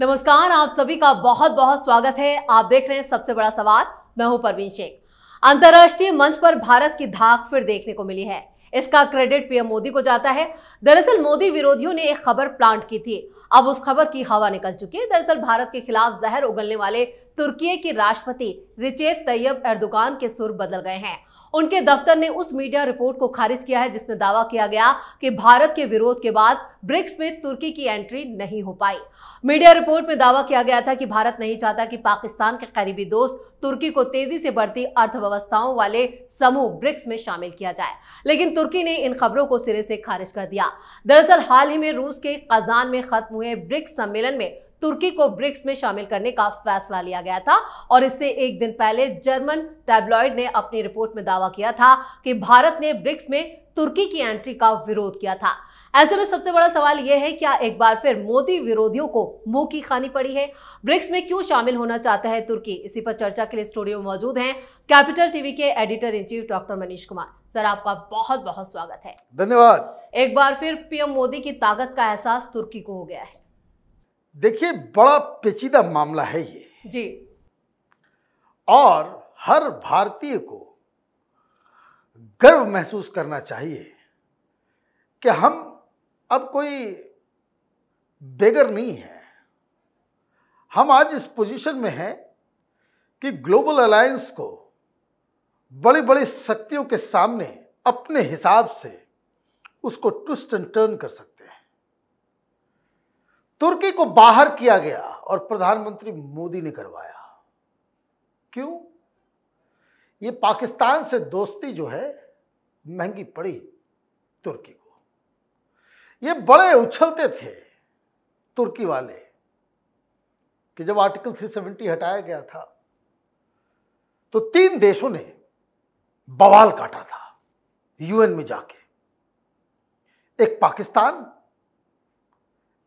नमस्कार, आप सभी का बहुत बहुत स्वागत है। आप देख रहे हैं सबसे बड़ा सवाल। मैं हूं परवीन शेख। अंतर्राष्ट्रीय मंच पर भारत की धाक फिर देखने को मिली है। इसका क्रेडिट पीएम मोदी को जाता है। दरअसल मोदी विरोधियों ने एक खबर प्लांट की थी, अब उस खबर की हवा निकल चुकी है। दरअसल भारत के खिलाफ जहर उगलने वाले तुर्की के राष्ट्रपति रिसेप तैयब एर्दोगान के सुर बदल गए हैं। उनके दफ्तर ने उस मीडिया रिपोर्ट को खारिज किया है जिसमें दावा किया गया कि भारत के विरोध के बाद ब्रिक्स में तुर्की की एंट्री नहीं हो पाई। मीडिया रिपोर्ट में दावा किया गया था कि भारत नहीं चाहता कि पाकिस्तान के करीबी दोस्त तुर्की को तेजी से बढ़ती अर्थव्यवस्थाओं वाले समूह ब्रिक्स में शामिल किया जाए, लेकिन तुर्की ने इन खबरों को सिरे से खारिज कर दिया। दरअसल हाल ही में रूस के कजान में खत्म हुए ब्रिक्स सम्मेलन में तुर्की को ब्रिक्स में शामिल करने का फैसला लिया गया था और इससे एक दिन पहले जर्मन टैब्लॉइड ने अपनी रिपोर्ट में दावा किया था कि भारत ने ब्रिक्स में तुर्की की एंट्री का विरोध किया था। ऐसे में सबसे बड़ा सवाल यह है, क्या एक बार फिर मोदी विरोधियों को मुंह की खानी पड़ी है? ब्रिक्स में क्यों शामिल होना चाहता है तुर्की? इसी पर चर्चा के लिए स्टूडियो में मौजूद हैं कैपिटल टीवी के editor in chief doctor Manish Kumar. Sir, आपका बहुत बहुत स्वागत है। धन्यवाद। एक बार फिर पीएम मोदी की ताकत का एहसास तुर्की को हो गया है। देखिए, बड़ा पेचीदा मामला है ये जी, और हर भारतीय को गर्व महसूस करना चाहिए कि हम अब कोई बेगर नहीं है। हम आज इस पोजीशन में हैं कि ग्लोबल अलायंस को बड़ी बड़ी शक्तियों के सामने अपने हिसाब से उसको ट्विस्ट एंड टर्न कर सकते हैं। तुर्की को बाहर किया गया और प्रधानमंत्री मोदी ने करवाया। क्यों? ये पाकिस्तान से दोस्ती जो है महंगी पड़ी तुर्की को। ये बड़े उछलते थे तुर्की वाले कि जब आर्टिकल 370 हटाया गया था तो 3 देशों ने बवाल काटा था यूएन में जाके। एक पाकिस्तान,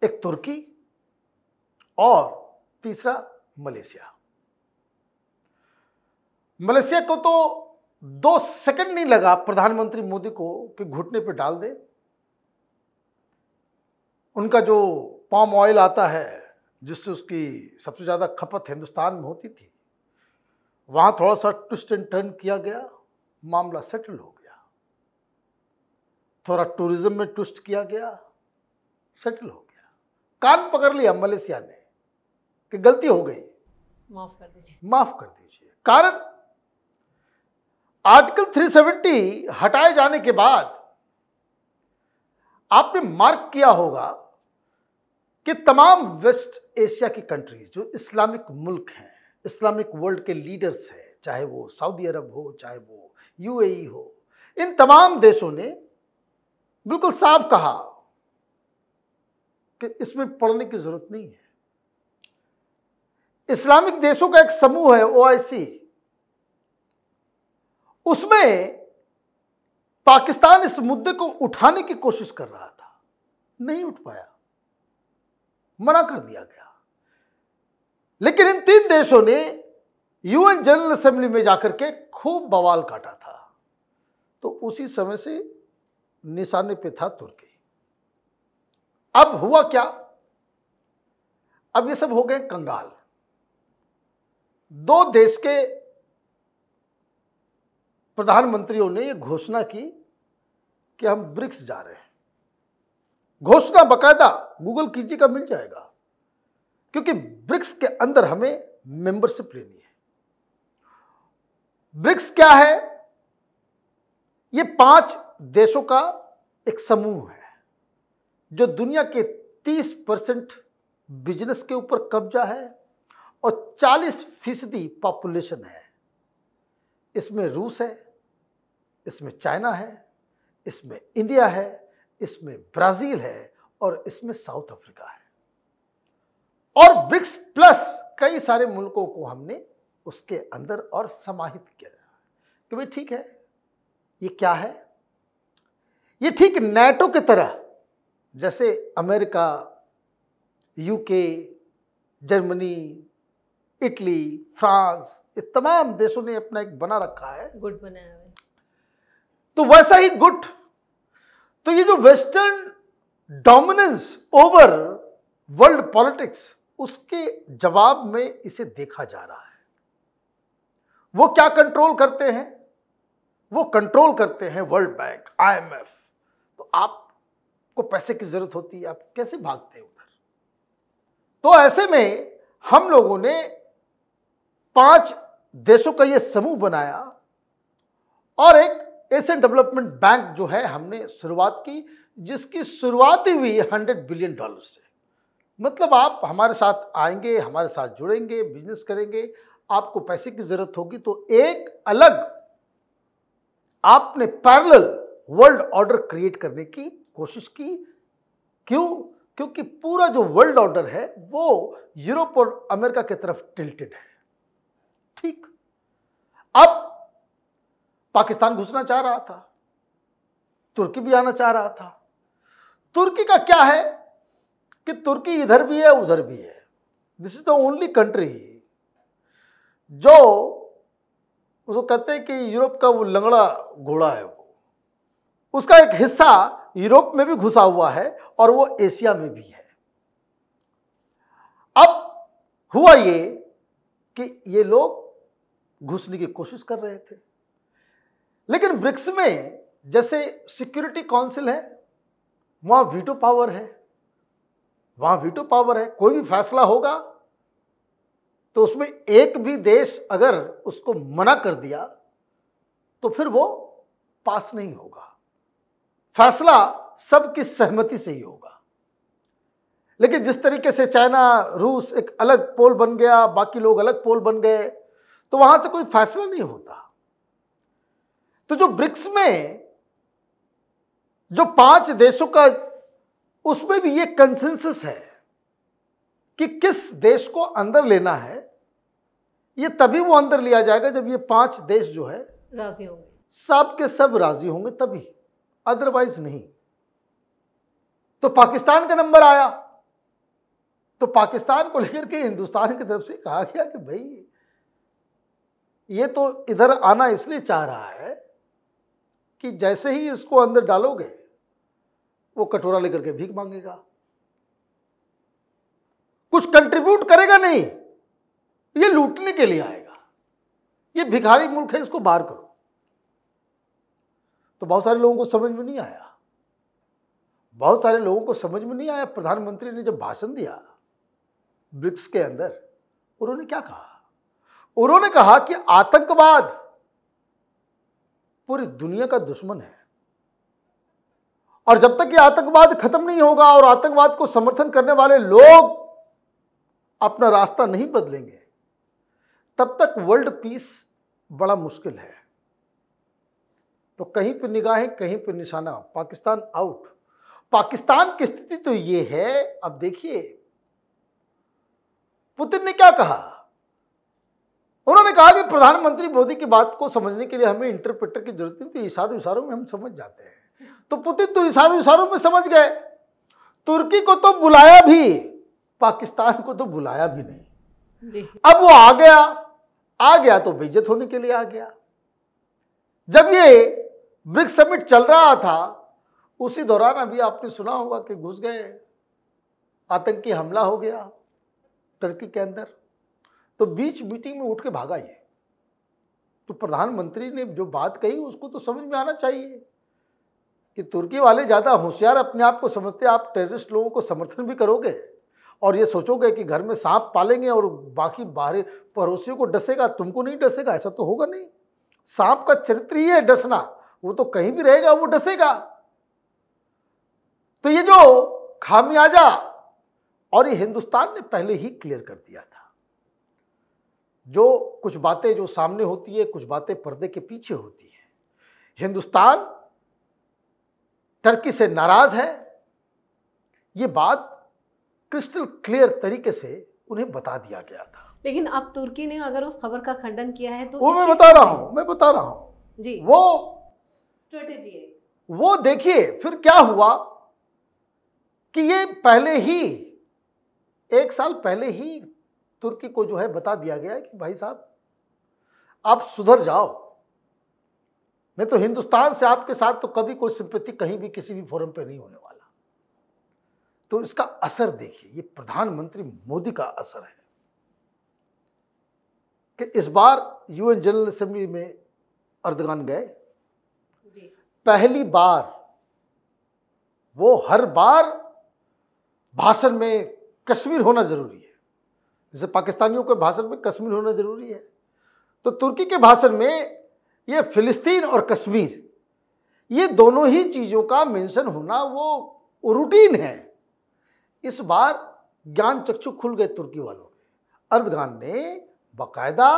एक तुर्की और तीसरा मलेशिया। मलेशिया को तो 2 सेकंड नहीं लगा प्रधानमंत्री मोदी को कि घुटने पे डाल दे। उनका जो पाम ऑयल आता है जिससे उसकी सबसे ज्यादा खपत हिंदुस्तान में होती थी, वहां थोड़ा सा ट्विस्ट एंड टर्न किया गया, मामला सेटल हो गया। थोड़ा टूरिज्म में ट्विस्ट किया गया, सेटल हो गया। कान पकड़ लिया मलेशिया ने कि गलती हो गई, माफ कर दीजिए। माफ कर दीजिए। कारण आर्टिकल 370 हटाए जाने के बाद आपने मार्क किया होगा कि तमाम वेस्ट एशिया की कंट्रीज जो इस्लामिक मुल्क हैं, इस्लामिक वर्ल्ड के लीडर्स हैं, चाहे वो सऊदी अरब हो, चाहे वो यूएई हो, इन तमाम देशों ने बिल्कुल साफ कहा कि इसमें पढ़ने की जरूरत नहीं है। इस्लामिक देशों का एक समूह है ओआईसी, उसमें पाकिस्तान इस मुद्दे को उठाने की कोशिश कर रहा था, नहीं उठ पाया, मना कर दिया गया। लेकिन इन 3 देशों ने यूएन जनरल असेंबली में जाकर के खूब बवाल काटा था, तो उसी समय से निशाने पे था तुर्की। अब हुआ क्या? अब ये सब हो गए कंगाल। 2 देश के प्रधानमंत्रियों ने ये घोषणा की कि हम ब्रिक्स जा रहे हैं। घोषणा बकायदा गूगल कीजिएगा, मिल जाएगा, क्योंकि ब्रिक्स के अंदर हमें मेंबरशिप लेनी है। ब्रिक्स क्या है? ये 5 देशों का एक समूह है जो दुनिया के 30% बिजनेस के ऊपर कब्जा है और 40% पॉपुलेशन है। इसमें रूस है, इसमें चाइना है, इसमें इंडिया है, इसमें ब्राजील है और इसमें साउथ अफ्रीका है। और ब्रिक्स प्लस कई सारे मुल्कों को हमने उसके अंदर और समाहित किया कि भाई ठीक है, ये क्या है? ये ठीक नेटो की तरह, जैसे America, UK, Germany, Italy, France, ये तमाम देशों ने अपना एक बना रखा है, गुट बनाया है, तो वैसा ही गुट। तो ये जो western dominance over world politics उसके जवाब में इसे देखा जा रहा है। वो क्या कंट्रोल करते हैं? वो कंट्रोल करते हैं वर्ल्ड बैंक, IMF। तो आपको पैसे की जरूरत होती है, आप कैसे भागते हैं उधर? तो ऐसे में हम लोगों ने 5 देशों का ये समूह बनाया और एक एशियन डेवलपमेंट बैंक जो है हमने शुरुआत की, जिसकी शुरुआत ही हुई $100 बिलियन से। मतलब आप हमारे साथ आएंगे, हमारे साथ जुड़ेंगे, बिजनेस करेंगे, आपको पैसे की जरूरत होगी तो एक अलग आपने पैरेलल वर्ल्ड ऑर्डर क्रिएट करने की कोशिश की। क्यों? क्योंकि पूरा जो वर्ल्ड ऑर्डर है वो यूरोप और अमेरिका की तरफ टिल्टेड है। ठीक, अब पाकिस्तान घुसना चाह रहा था, तुर्की भी आना चाह रहा था। तुर्की का क्या है कि तुर्की इधर भी है उधर भी है। This is the only country जो उसको कहते हैं कि यूरोप का वो लंगड़ा घोड़ा है, वो उसका एक हिस्सा यूरोप में भी घुसा हुआ है और वो एशिया में भी है। अब हुआ ये कि ये लोग घुसने की कोशिश कर रहे थे, लेकिन ब्रिक्स में जैसे सिक्योरिटी काउंसिल है, वहां वीटो पावर है, वहां वीटो पावर है। कोई भी फैसला होगा तो उसमें एक भी देश अगर उसको मना कर दिया तो फिर वो पास नहीं होगा। फैसला सबकी सहमति से ही होगा। लेकिन जिस तरीके से चाइना, रूस एक अलग पोल बन गया, बाकी लोग अलग पोल बन गए, तो वहां से कोई फैसला नहीं होता। तो जो ब्रिक्स में जो 5 देशों का, उसमें भी ये कंसेंसस है कि किस देश को अंदर लेना है। ये तभी वो अंदर लिया जाएगा जब ये 5 देश जो है राजी होंगे, सब के सब राजी होंगे, तभी, अदरवाइज नहीं। तो पाकिस्तान का नंबर आया, तो पाकिस्तान को लेकर के हिंदुस्तान की तरफ से कहा गया कि भाई ये तो इधर आना इसलिए चाह रहा है कि जैसे ही इसको अंदर डालोगे वो कटोरा लेकर के भीख मांगेगा, कुछ कंट्रीब्यूट करेगा नहीं, ये लूटने के लिए आएगा, ये भिखारी मुल्क है, इसको बाहर करो। तो बहुत सारे लोगों को समझ में नहीं आया, बहुत सारे लोगों को समझ में नहीं आया। प्रधानमंत्री ने जब भाषण दिया ब्रिक्स के अंदर, उन्होंने क्या कहा? उन्होंने कहा कि आतंकवाद पूरी दुनिया का दुश्मन है और जब तक ये आतंकवाद खत्म नहीं होगा और आतंकवाद को समर्थन करने वाले लोग अपना रास्ता नहीं बदलेंगे, तब तक वर्ल्ड पीस बड़ा मुश्किल है। तो कहीं पर निगाहें, कहीं पर निशाना, पाकिस्तान आउट। पाकिस्तान की स्थिति तो ये है। अब देखिए पुतिन ने क्या कहा। उन्होंने कहा कि प्रधानमंत्री मोदी की बात को समझने के लिए हमें इंटरप्रेटर की जरूरत नहीं, तो इशारों इशारों में हम समझ जाते हैं। तो पुतिन तो इशारों इशारों में समझ गए। तुर्की को तो बुलाया भी, पाकिस्तान को तो बुलाया भी नहीं जी। अब वो आ गया तो बेइज्जत होने के लिए आ गया। जब ये ब्रिक्स समिट चल रहा था उसी दौरान अभी आपने सुना होगा कि घुस गए, आतंकी हमला हो गया तुर्की के अंदर, तो बीच मीटिंग में उठ के भागा ये। तो प्रधानमंत्री ने जो बात कही उसको तो समझ में आना चाहिए कि तुर्की वाले ज़्यादा होशियार अपने आप को समझते, आप टेररिस्ट लोगों को समर्थन भी करोगे और ये सोचोगे कि घर में सांप पालेंगे और बाकी बाहरी पड़ोसियों को डसेगा, तुमको नहीं डसेगा, ऐसा तो होगा नहीं। सांप का चरित्र ही है डसना, वो तो कहीं भी रहेगा, वो डसेगा। तो ये जो खामियाजा, और ये हिंदुस्तान ने पहले ही क्लियर कर दिया था। जो कुछ बातें जो सामने होती है, कुछ बातें पर्दे के पीछे होती है। हिंदुस्तान टर्की से नाराज है, ये बात क्रिस्टल क्लियर तरीके से उन्हें बता दिया गया था। लेकिन अब तुर्की ने अगर उस खबर का खंडन किया है तो वो मैं बता रहा हूं जी, वो स्ट्रेटेजी है। वो देखिए फिर क्या हुआ कि ये पहले ही 1 साल पहले ही तुर्की को जो है बता दिया गया कि भाई साहब आप सुधर जाओ, नहीं तो हिंदुस्तान से आपके साथ तो कभी कोई सिंपैथी कहीं भी किसी भी फोरम पे नहीं होने वाला। तो इसका असर देखिए, ये प्रधानमंत्री मोदी का असर है कि इस बार यूएन जनरल असेंबली में अर्दगान गए। पहली बार वो हर बार भाषण में कश्मीर होना जरूरी है, जैसे पाकिस्तानियों के भाषण में कश्मीर होना जरूरी है, तो तुर्की के भाषण में ये फिलिस्तीन और कश्मीर, ये दोनों ही चीज़ों का मेंशन होना वो रूटीन है। इस बार ज्ञान चक्षु खुल गए तुर्की वालों के। अर्दगान ने बाकायदा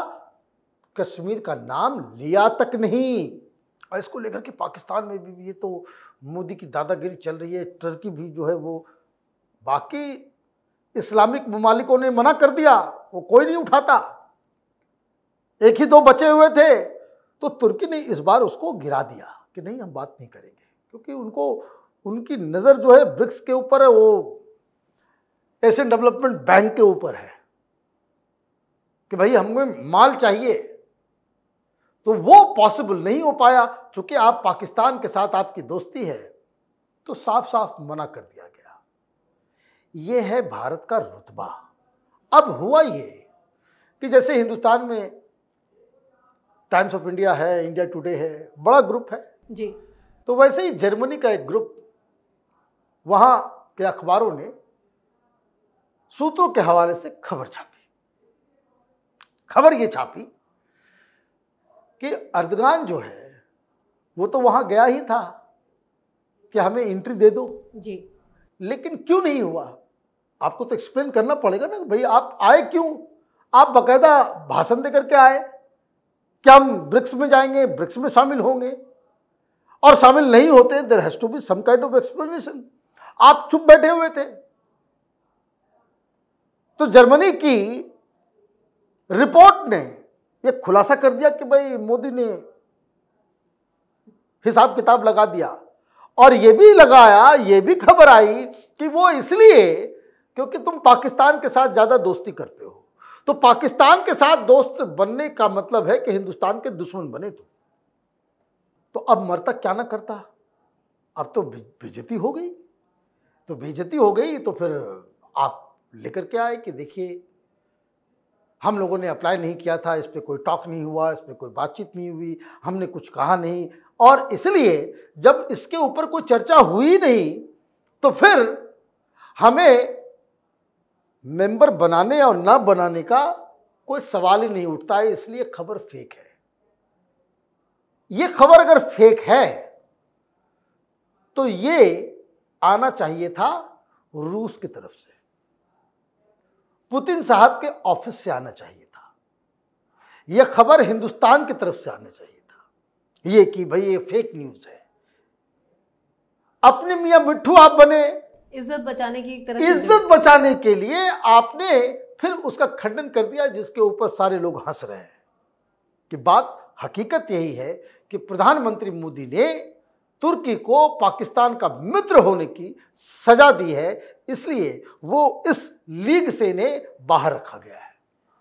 कश्मीर का नाम लिया तक नहीं, और इसको लेकर के पाकिस्तान में भी ये तो मोदी की दादागिरी चल रही है। टर्की भी जो है वो, बाकी इस्लामिक ममालिकों ने मना कर दिया, वो कोई नहीं उठाता, एक ही दो बचे हुए थे, तो तुर्की ने इस बार उसको गिरा दिया कि नहीं हम बात नहीं करेंगे, क्योंकि उनको उनकी नज़र जो है ब्रिक्स के ऊपर है, वो एशियन डेवलपमेंट बैंक के ऊपर है कि भाई हमें माल चाहिए, तो वो पॉसिबल नहीं हो पाया। चूंकि आप पाकिस्तान के साथ आपकी दोस्ती है, तो साफ साफ मना कर दिया गया। ये है भारत का रुतबा। अब हुआ ये कि जैसे हिंदुस्तान में टाइम्स ऑफ इंडिया है, इंडिया टुडे है, बड़ा ग्रुप है जी, तो वैसे ही जर्मनी का एक ग्रुप, वहां के अखबारों ने सूत्रों के हवाले से खबर छापी। खबर ये छापी कि अर्दगान जो है वो तो वहां गया ही था कि हमें एंट्री दे दो जी, लेकिन क्यों नहीं हुआ? आपको तो एक्सप्लेन करना पड़ेगा ना भाई, आप आए क्यों? आप बाकायदा भाषण दे करके आए कि हम ब्रिक्स में जाएंगे, ब्रिक्स में शामिल होंगे, और शामिल नहीं होते, there has to be some kind of explanation. आप चुप बैठे हुए थे। तो जर्मनी की रिपोर्ट ने यह खुलासा कर दिया कि भाई मोदी ने हिसाब किताब लगा दिया, और यह भी लगाया, यह भी खबर आई कि वो इसलिए क्योंकि तुम पाकिस्तान के साथ ज्यादा दोस्ती करते हो, तो पाकिस्तान के साथ दोस्त बनने का मतलब है कि हिंदुस्तान के दुश्मन बने तुम। तो अब मरता क्या ना करता, अब तो बेइज्जती हो गई। तो बेइज्जती हो गई तो फिर आप लेकर के आए कि देखिए हम लोगों ने अप्लाई नहीं किया था, इस पर कोई टॉक नहीं हुआ, इस पर कोई बातचीत नहीं हुई, हमने कुछ कहा नहीं, और इसलिए जब इसके ऊपर कोई चर्चा हुई नहीं तो फिर हमें मेंबर बनाने और ना बनाने का कोई सवाल ही नहीं उठता है, इसलिए खबर फेक है। ये खबर अगर फेक है तो ये आना चाहिए था रूस की तरफ से, पुतिन साहब के ऑफिस से आना चाहिए था। यह खबर हिंदुस्तान की तरफ से आना चाहिए था, ये कि भाई ये फेक न्यूज है। अपने मियां मिट्ठू आप बने, इज्जत बचाने की एक तरह, इज्जत बचाने के लिए आपने फिर उसका खंडन कर दिया, जिसके ऊपर सारे लोग हंस रहे हैं। कि बात हकीकत यही है कि प्रधानमंत्री मोदी ने तुर्की को पाकिस्तान का मित्र होने की सजा दी है, इसलिए वो इस लीग से इन्हें बाहर रखा गया है।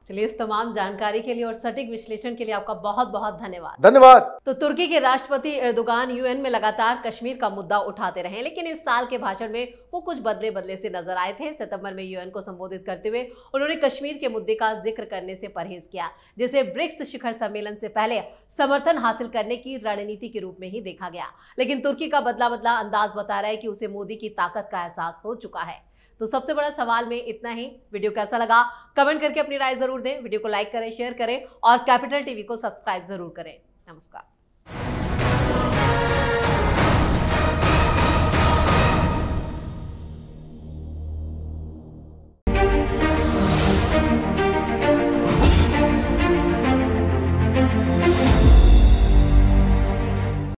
चलिए, इस तमाम जानकारी के लिए और सटीक विश्लेषण के लिए आपका बहुत बहुत धन्यवाद। धन्यवाद। तो तुर्की के राष्ट्रपति एर्दोगान यूएन में लगातार कश्मीर का मुद्दा उठाते रहे, लेकिन इस साल के भाषण में वो कुछ बदले बदले से नजर आए थे। सितंबर में यूएन को संबोधित करते हुए उन्होंने कश्मीर के मुद्दे का जिक्र करने से परहेज किया, जिसे ब्रिक्स शिखर सम्मेलन से पहले समर्थन हासिल करने की रणनीति के रूप में ही देखा गया। लेकिन तुर्की का बदला बदला अंदाज बता रहा है कि उसे मोदी की ताकत का एहसास हो चुका है। तो सबसे बड़ा सवाल में इतना ही। वीडियो कैसा लगा कमेंट करके अपनी राय जरूर दें। वीडियो को लाइक करें, शेयर करें और कैपिटल टीवी को सब्सक्राइब जरूर करें। नमस्कार।